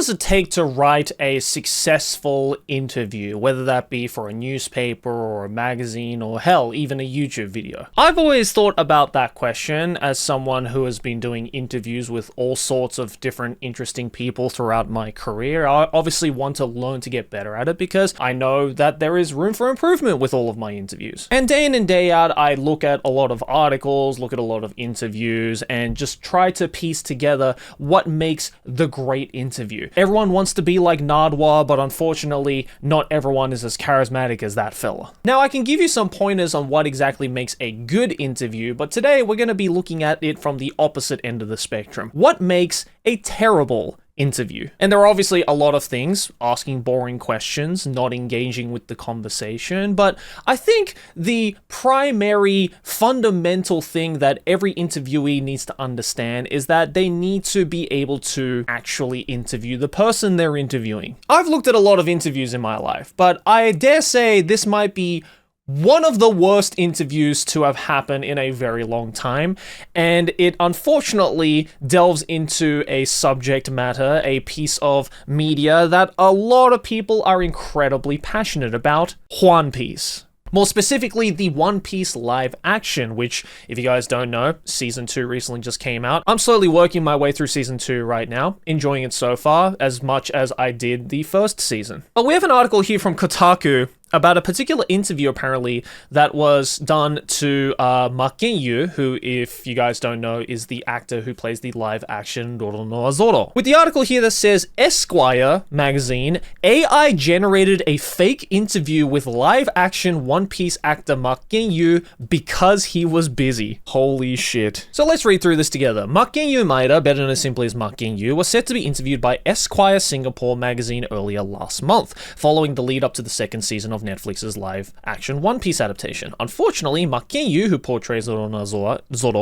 does it take to write a successful interview, whether that be for a newspaper or a magazine or hell, even a YouTube video? I've always thought about that question as someone who has been doing interviews with all sorts of different interesting people throughout my career. I obviously want to learn to get better at it because I know that there is room for improvement with all of my interviews. And day in and day out, I look at a lot of articles, look at a lot of interviews, and just try to piece together what makes the great interview. Everyone wants to be like Nardwuar, but unfortunately, not everyone is as charismatic as that fella. Now, I can give you some pointers on what exactly makes a good interview, but today we're going to be looking at it from the opposite end of the spectrum. What makes a terrible interview? And there are obviously a lot of things: asking boring questions, not engaging with the conversation, but I think the primary fundamental thing that every interviewee needs to understand is that they need to be able to actually interview the person they're interviewing. I've looked at a lot of interviews in my life, but I dare say this might be one of the worst interviews to have happened in a very long time, and it unfortunately delves into a subject matter, a piece of media that a lot of people are incredibly passionate about: One Piece. More specifically, the One Piece live action, which, if you guys don't know, Season 2 recently just came out. I'm slowly working my way through Season 2 right now, enjoying it so far, as much as I did the first season. But we have an article here from Kotaku about a particular interview, apparently, that was done to Makenyu, who, if you guys don't know, is the actor who plays the live-action Roronoa Zoro. With the article here that says, Esquire magazine, AI generated a fake interview with live-action One Piece actor Makenyu because he was busy. Holy shit. So let's read through this together. Makenyu Maeda, better known simply as Makenyu, was set to be interviewed by Esquire Singapore magazine earlier last month, following the lead up to the second season of Netflix's live-action One Piece adaptation. Unfortunately, Makenyu, who portrays Zoro,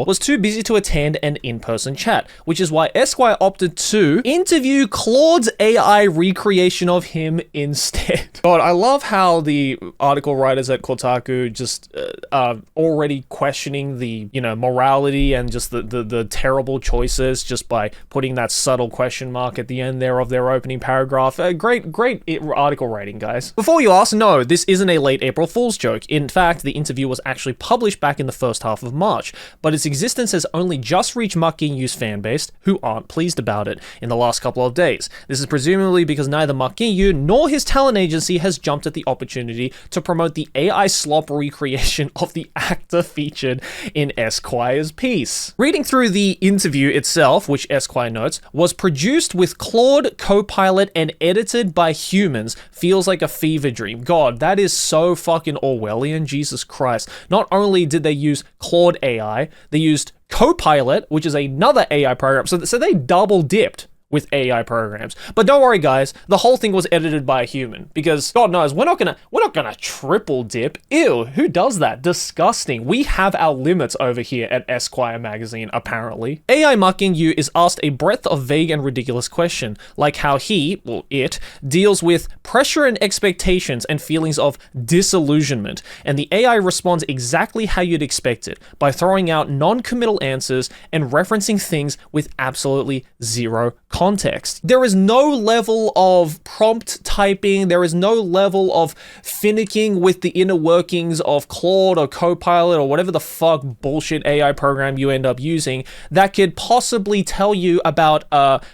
was too busy to attend an in-person chat, which is why Esquire opted to interview Claude's AI recreation of him instead. God, I love how the article writers at Kotaku just are already questioning the, morality and just the terrible choices just by putting that subtle question mark at the end there of their opening paragraph. Great article writing, guys. Before you ask, no, this isn't a late April Fool's joke. In fact, the interview was actually published back in the first half of March, but its existence has only just reached Makenyu's fanbase, who aren't pleased about it, in the last couple of days. This is presumably because neither Makenyu nor his talent agency has jumped at the opportunity to promote the AI slop recreation of the actor featured in Esquire's piece. Reading through the interview itself, which Esquire notes, was produced with Claude Copilot and edited by humans, feels like a fever dream. God, that is so fucking Orwellian, Jesus Christ. Not only did they use Claude AI, they used Copilot, which is another AI program, so they double dipped with AI programs. But don't worry, guys, the whole thing was edited by a human, because God knows we're not gonna triple dip. Ew, who does that? Disgusting. We have our limits over here at Esquire magazine, apparently. AI Makenyu is asked a breadth of vague and ridiculous question, like how it deals with pressure and expectations and feelings of disillusionment, and the AI responds exactly how you'd expect it, by throwing out non-committal answers and referencing things with absolutely zero context. There is no level of prompt typing, there is no level of finicking with the inner workings of Claude or Copilot or whatever the fuck bullshit AI program you end up using that could possibly tell you about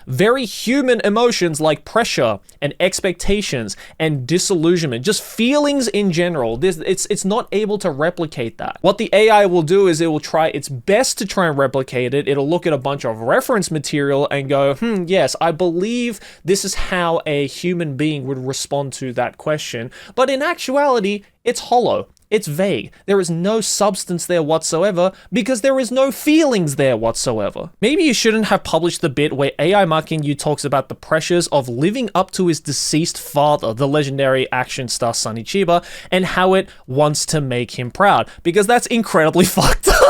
very human emotions like pressure and expectations and disillusionment, just feelings in general. It's not able to replicate that. What the AI will do is it will try its best to try and replicate it. It'll look at a bunch of reference material and go, yes, I believe this is how a human being would respond to that question. But in actuality, it's hollow. It's vague. There is no substance there whatsoever because there is no feelings there whatsoever. Maybe you shouldn't have published the bit where AI Makenyu talks about the pressures of living up to his deceased father, the legendary action star Sonny Chiba, and how it wants to make him proud, because that's incredibly fucked up.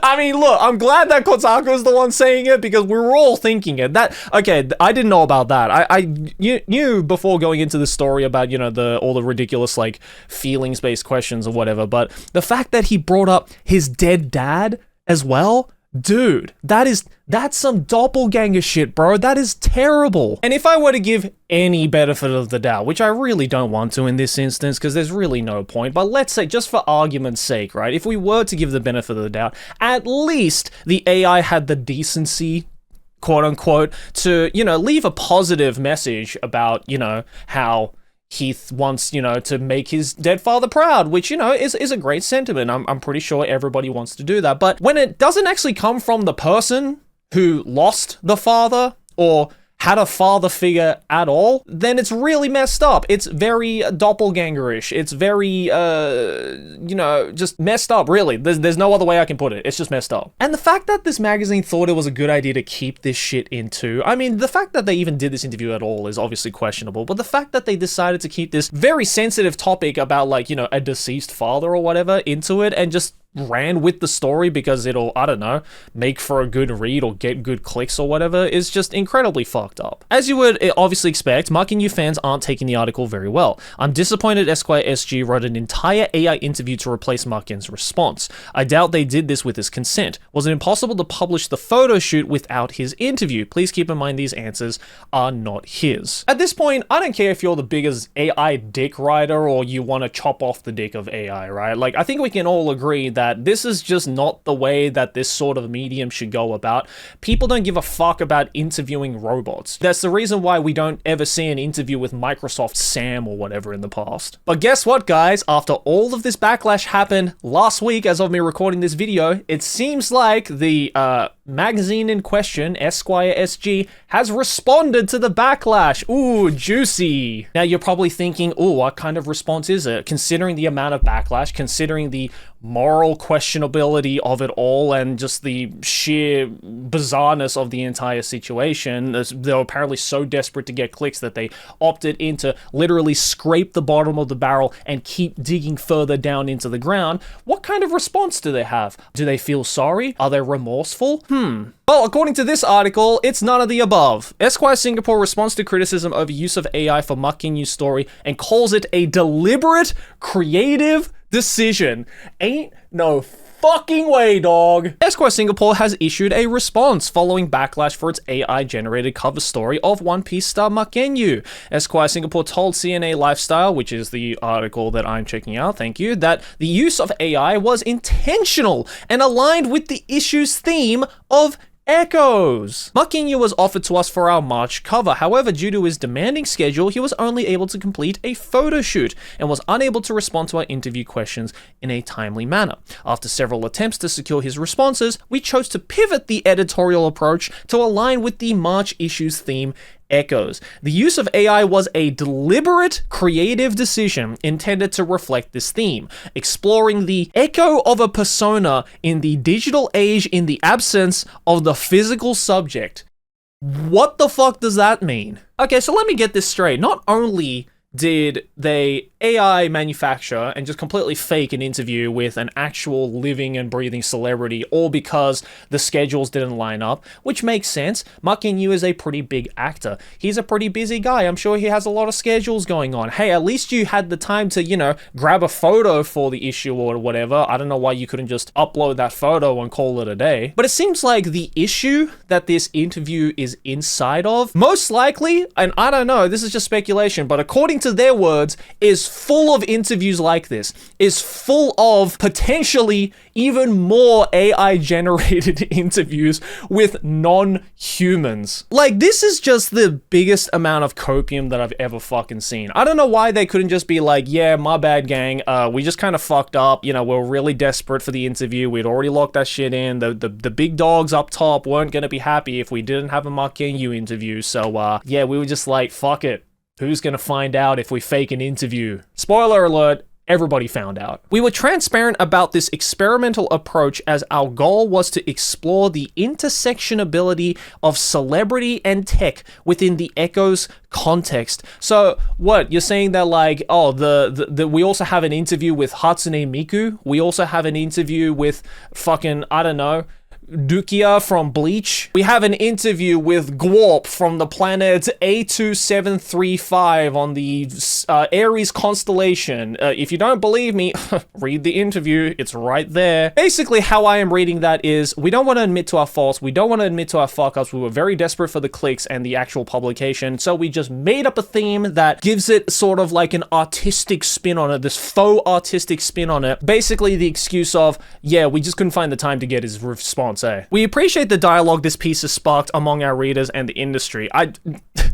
I mean, look, I'm glad that Kotaku is the one saying it because we were all thinking it. Okay, I didn't know about that. I knew before going into the story about, all the ridiculous, feelings-based questions or whatever, but the fact that he brought up his dead dad as well, Dude, that's some doppelganger shit, bro. That is terrible. And if I were to give any benefit of the doubt, which I really don't want to in this instance, because there's really no point, but let's say, just for argument's sake, right, if we were to give the benefit of the doubt, at least the AI had the decency, quote unquote, to, leave a positive message about, how Heath wants, to make his dead father proud, which, is a great sentiment. I'm pretty sure everybody wants to do that. But when it doesn't actually come from the person who lost the father or had a father figure at all, then it's really messed up. It's very doppelgangerish. It's very, just messed up, really. There's no other way I can put it. It's just messed up. And the fact that this magazine thought it was a good idea to keep this shit into, I mean, the fact that they even did this interview at all is obviously questionable, but the fact that they decided to keep this very sensitive topic about, like, a deceased father or whatever into it and just ran with the story because it'll, I don't know, make for a good read or get good clicks or whatever is just incredibly fucked up. As you would obviously expect, Mark and you fans aren't taking the article very well. I'm disappointed Esquire SG wrote an entire AI interview to replace Markin's response. I doubt they did this with his consent. Was it impossible to publish the photo shoot without his interview? Please keep in mind these answers are not his. At this point, I don't care if you're the biggest AI dick writer or you want to chop off the dick of AI, right? Like, I think we can all agree that this is just not the way that this sort of medium should go about. People don't give a fuck about interviewing robots. That's the reason why we don't ever see an interview with Microsoft Sam or whatever in the past. But guess what, guys? After all of this backlash happened last week as of me recording this video, it seems like the magazine in question, Esquire SG, has responded to the backlash. Ooh, juicy. Now you're probably thinking, ooh, what kind of response is it? Considering the amount of backlash, considering the moral questionability of it all, and just the sheer bizarreness of the entire situation, they were apparently so desperate to get clicks that they opted in to literally scrape the bottom of the barrel and keep digging further down into the ground. What kind of response do they have? Do they feel sorry? Are they remorseful? Well, according to this article, it's none of the above. Esquire Singapore responds to criticism over use of AI for mucking news story and calls it a deliberate, creative decision. Ain't no fucking way, dog. Esquire Singapore has issued a response following backlash for its AI-generated cover story of One Piece star Makenyu. Esquire Singapore told CNA Lifestyle, which is the article that I'm checking out, thank you, that the use of AI was intentional and aligned with the issue's theme of echoes. Makenyu was offered to us for our March cover. However, due to his demanding schedule, he was only able to complete a photo shoot and was unable to respond to our interview questions in a timely manner. After several attempts to secure his responses, we chose to pivot the editorial approach to align with the March issue's theme, echoes. The use of AI was a deliberate, creative decision intended to reflect this theme, exploring the echo of a persona in the digital age in the absence of the physical subject. What the fuck does that mean? Okay, so let me get this straight. Not only did they AI manufacture and just completely fake an interview with an actual living and breathing celebrity, all because the schedules didn't line up, which makes sense. Makenyu is a pretty big actor. He's a pretty busy guy. I'm sure he has a lot of schedules going on. Hey, at least you had the time to, grab a photo for the issue or whatever. I don't know why you couldn't just upload that photo and call it a day. But it seems like the issue that this interview is inside of, most likely, and I don't know, this is just speculation, but according to their words, is full of interviews like this, is full of potentially even more AI generated interviews with non-humans. Like, this is just the biggest amount of copium that I've ever fucking seen. I don't know why they couldn't just be like, yeah, my bad, gang, we just kind of fucked up, we're really desperate for the interview, we'd already locked that shit in, the big dogs up top weren't gonna be happy if we didn't have a Makenyu interview, so yeah, we were just like, fuck it. Who's gonna find out if we fake an interview? Spoiler alert, everybody found out. We were transparent about this experimental approach as our goal was to explore the intersectionability of celebrity and tech within the Echoes context. So what, you're saying that like, oh, we also have an interview with Hatsune Miku? We also have an interview with fucking, I don't know, Dukia from Bleach. We have an interview with Gwarp from the planet A2735 on the Aries constellation. If you don't believe me, read the interview. It's right there. Basically, how I am reading that is, we don't want to admit to our faults. We don't want to admit to our fuck-ups. We were very desperate for the clicks and the actual publication, so we just made up a theme that gives it sort of like an artistic spin on it, this faux artistic spin on it. Basically, the excuse of, yeah, we just couldn't find the time to get his response, eh? We appreciate the dialogue this piece has sparked among our readers and the industry.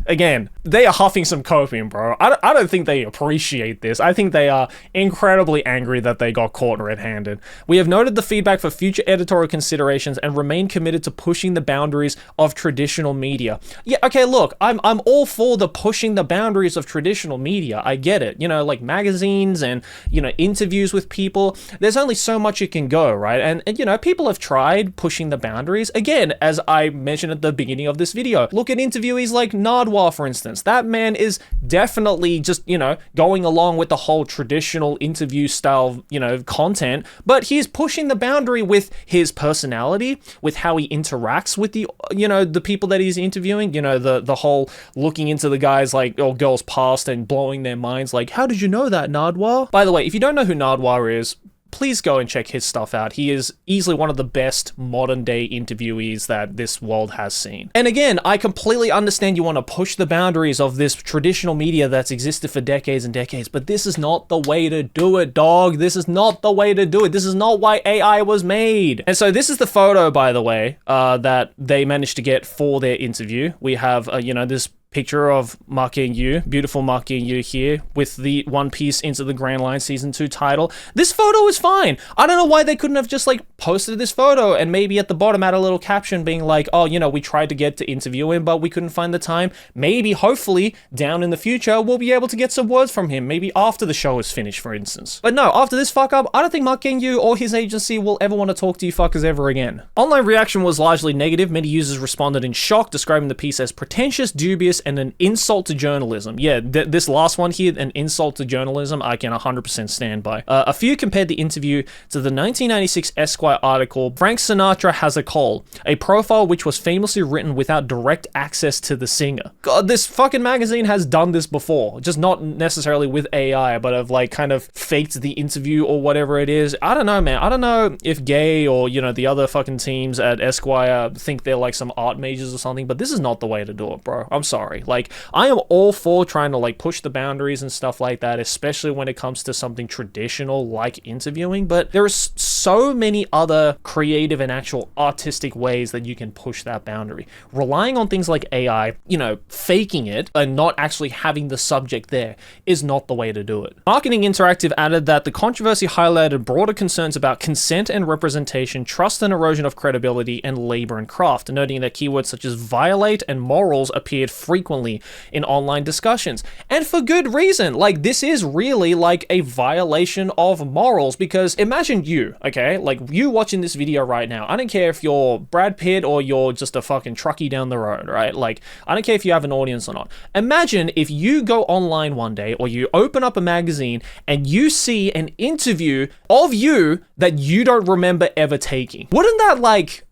Again, they are huffing some copium, bro. I don't think they appreciate this. I think they are incredibly angry that they got caught red-handed. We have noted the feedback for future editorial considerations and remain committed to pushing the boundaries of traditional media. Yeah, okay, look, I'm all for the pushing the boundaries of traditional media. I get it. You know, like magazines and, you know, interviews with people. There's only so much you can go, right? And you know, people have tried pushing the boundaries. Again, as I mentioned at the beginning of this video, look at interviewees like Nardwar, for instance. That man is definitely just, you know, going along with the whole traditional interview style, you know, content, but he's pushing the boundary with his personality, with how he interacts with the, you know, the people that he's interviewing, you know, the whole looking into the guy's like, or girl's past and blowing their minds like, how did you know that, Nardwar? By the way, if you don't know who Nardwar is, please go and check his stuff out. He is easily one of the best modern day interviewees that this world has seen. And again, I completely understand you want to push the boundaries of this traditional media that's existed for decades and decades, but this is not the way to do it, dog. This is not the way to do it. This is not why AI was made. And so this is the photo, by the way, that they managed to get for their interview. We have, you know, this picture of Maki and Yu, beautiful Maki and Yu here, with the One Piece Into the Grand Line Season 2 title. This photo is fine. I don't know why they couldn't have just, like, posted this photo and maybe at the bottom add a little caption being like, oh, you know, we tried to get to interview him, but we couldn't find the time. Maybe, hopefully, down in the future, we'll be able to get some words from him, maybe after the show is finished, for instance. But no, after this fuck-up, I don't think Maki and Yu or his agency will ever want to talk to you fuckers ever again. Online reaction was largely negative. Many users responded in shock, describing the piece as pretentious, dubious, and an insult to journalism. Yeah, this last one here, an insult to journalism, I can 100% stand by. A few compared the interview to the 1996 Esquire article, Frank Sinatra Has a Call, a profile which was famously written without direct access to the singer. God, this fucking magazine has done this before, just not necessarily with AI, but have like kind of faked the interview or whatever it is. I don't know, man. I don't know if Gay or, you know, the other fucking teams at Esquire think they're like some art majors or something, but this is not the way to do it, bro. I'm sorry. Like, I am all for trying to like push the boundaries and stuff like that, especially when it comes to something traditional like interviewing, but there are so many other creative and actual artistic ways that you can push that boundary. Relying on things like AI, you know, faking it and not actually having the subject there is not the way to do it. Marketing Interactive added that the controversy highlighted broader concerns about consent and representation, trust and erosion of credibility, and labor and craft, noting that keywords such as violate and morals appeared frequently in online discussions. And for good reason. Like, this is really like a violation of morals, because imagine you, okay? Like, you watching this video right now. I don't care if you're Brad Pitt or you're just a fucking truckie down the road, right? Like, I don't care if you have an audience or not. Imagine if you go online one day or you open up a magazine and you see an interview of you that you don't remember ever taking. Wouldn't that, like,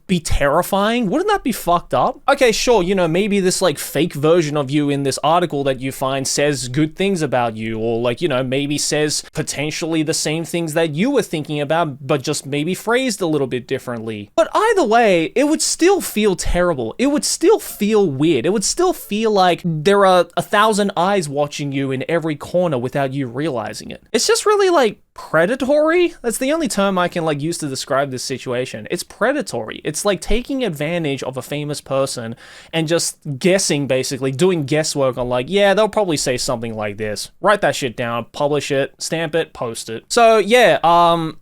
be terrifying? Wouldn't that be fucked up? Okay, sure, you know, maybe this like fake version of you in this article that you find says good things about you, or like, you know, maybe says potentially the same things that you were thinking about, but just maybe phrased a little bit differently. But either way, it would still feel terrible. It would still feel weird. It would still feel like there are 1,000 eyes watching you in every corner without you realizing it. It's just really like predatory. That's the only term I can like use to describe this situation. It's predatory. It's like taking advantage of a famous person and just guessing, basically doing guesswork on like, yeah, they'll probably say something like this. Write that shit down, publish it, stamp it, post it. So yeah,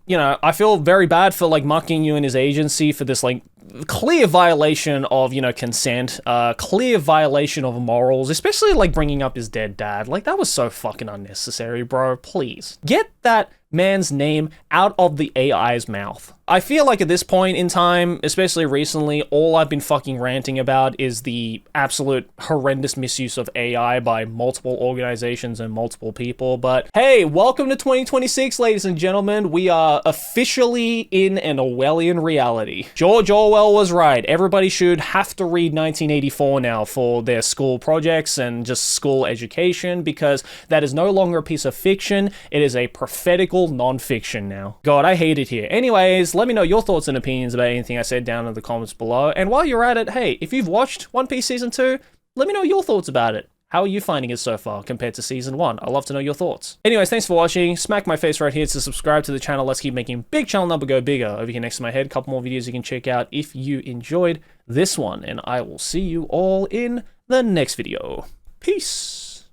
you know, I feel very bad for like mucking you and his agency for this like clear violation of, you know, consent, clear violation of morals, especially like bringing up his dead dad. Like, that was so fucking unnecessary, bro. Please get that man's name out of the AI's mouth. I feel like at this point in time, especially recently, all I've been fucking ranting about is the absolute horrendous misuse of AI by multiple organizations and multiple people. But hey, welcome to 2026, ladies and gentlemen. We are officially in an Orwellian reality. George Orwell was right. Everybody should have to read 1984 now for their school projects and just school education, because that is no longer a piece of fiction. It is a prophetical non-fiction now. God, I hate it here. Anyways, let me know your thoughts and opinions about anything I said down in the comments below. And while you're at it, hey, if you've watched One Piece Season 2, let me know your thoughts about it. How are you finding it so far compared to Season 1? I'd love to know your thoughts. Anyways, thanks for watching. Smack my face right here to subscribe to the channel. Let's keep making big channel number go bigger. Over here next to my head, a couple more videos you can check out if you enjoyed this one. And I will see you all in the next video. Peace.